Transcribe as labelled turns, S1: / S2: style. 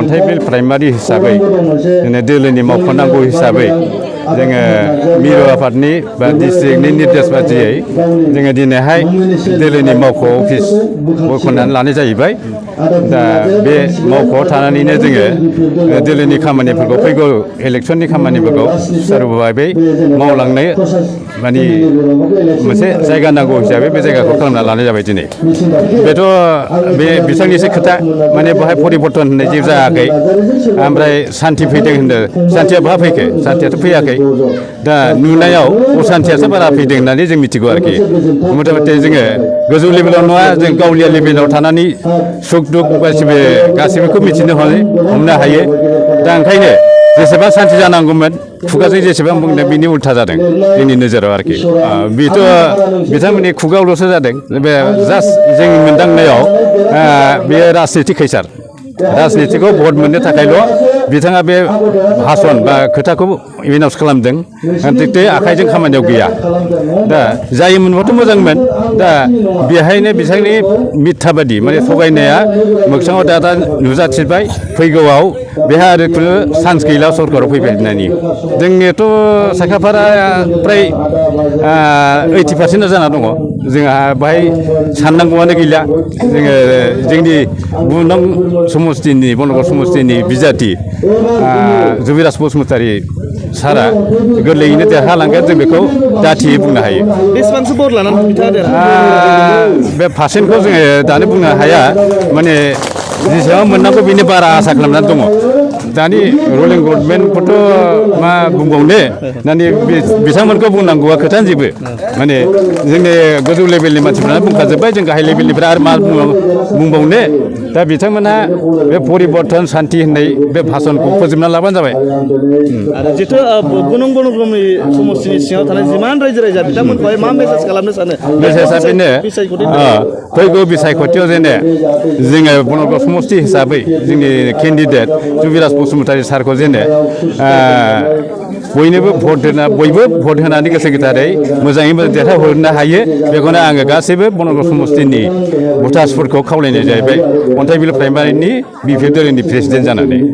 S1: अन्थाइबिल primary हिसाबै जोंनो दोलोनि मावख'नांगौ हिसाबै जोङो मिरु आफादनि बा डिस्ट्रिक्टनि निर्देश बादियै जोङो दिनैहाय दोलोनि मावख' अफिस बख'नानै लानाय जाहैबाय। दा बे मावख'आव थानानैनो जोङो दोलोनि खामानिफोरखौ फैगौ इलेक्सननि खामानिफोरखौ सुचारुभाबै मावलांनो माने मोनसे जायगा नांगौ हिसाबै बे जायगाखौ खालामना लानाय जाबाय दिनै। बेथ' बे बिथांनिसो खोथा माने बेवहाय परिबर्तन होननाय जेबो जायाखै। ओमफ्राय सान्थि फैदों होनदों, सान्थिया बहा फैखो? सान्थियाथ' फैयाखै। दा नुनायाव असान्थियासो बारा फैदों होननानै जों मिथिगौ आरोखि। मथा मथि जोङो गोजौ लेभेलाव नङा, जों गावलिया लेभेलाव थानानै सुख दुख गासिबोखौ मिथिनो हमनो हायो। दा ओंखायनो जेसेबां सान्थि जानांगौमोन खुगाजों जेसेबां बुंदों बिनि उल्था जादों जोंनि नोजोराव आरोखि। बेथ' बिथांमोननि खुगायावल'सो जादों। बे जास्ट जोंनि मोनदांनायाव बेयो राजनितिक खैसार। राजनितिखौ भट मोननो थाखायल' बिथाङा बे भाषण बा खोथाखौ एनाउन्स खालामदों, नाथाय आखाइजों खामानियाव गैया। दा जायोमोनबाथ' मोजांमोन। दा बेहायनो बिथांनि मिथ्याबादि माने थगायनाया मोगथाङाव दा नुजाथिबाय। फैगौआव बेहा आरो खुनु चान्स गैला सरकाराव फैफिननायनि। जोंनियाथ' साखाफारा फ्राय 80% जाना दङ। जोंहा बाहाय साननांगौआनो गैला। जोङो जोंनि बुहुमनां समस्तिनि बनगर समस्तिनि बिजाथि जुबिराज बसुमतारी सारा गोरलैयैनो देरहालांगोन, जों बेखौ दाथियै बुंनो हायो।
S2: बेसेबांसो बर लानानै बिथाङा देरहा?
S1: बे पार्सेन्टखौ जोङो दानो बुंनो हाया। माने जेसेबां मोननांगौ बेनि बारा आसा खालामनानै दङ। दानि रुलिं गभर्नमेन्टखौथ' मा बुंबावनो, दानि बिथांमोनखौ बुंनांगौआ खोथायानो जेबो। माने जोंनि गोजौ लेभेलनि मानसिफ्रानो बुंखाजोब्बाय, जों गाहाय लेभेलनिफ्राय आरो मा बुंबावनो। दा बिथांमोना बे परिबर्तन सान्थि होननाय बे भाषणखौ फोजोबना लाबानो जाबाय।
S2: आरो जिथु गुबुन गुबुन समस्तिनि सिङाव थानाय जिमान रायजो राजा बिथांमोनखौहाय मा मेसेज खालामनो सानो?
S1: मेसेजआ बेनो, फैगौ बिसायख'थियाव जेने जोङो बनगर समस्ति हिसाबै जोंनि केन्डिडेट जुबिराज बसुमतारी सारखौ जेने बयबो भट होनानै गोसो गोथारै मोजाङै मोजां देरहाहरनो हायो, बेखौनो आङो गासैबो बनगर समस्तिनि भटार्सफोरखौ खावलायनाय जाहैबाय अन्थाइबिल प्राइमारिनि बिपिएफ दोलोनि प्रेसिडेन्ट जानानै।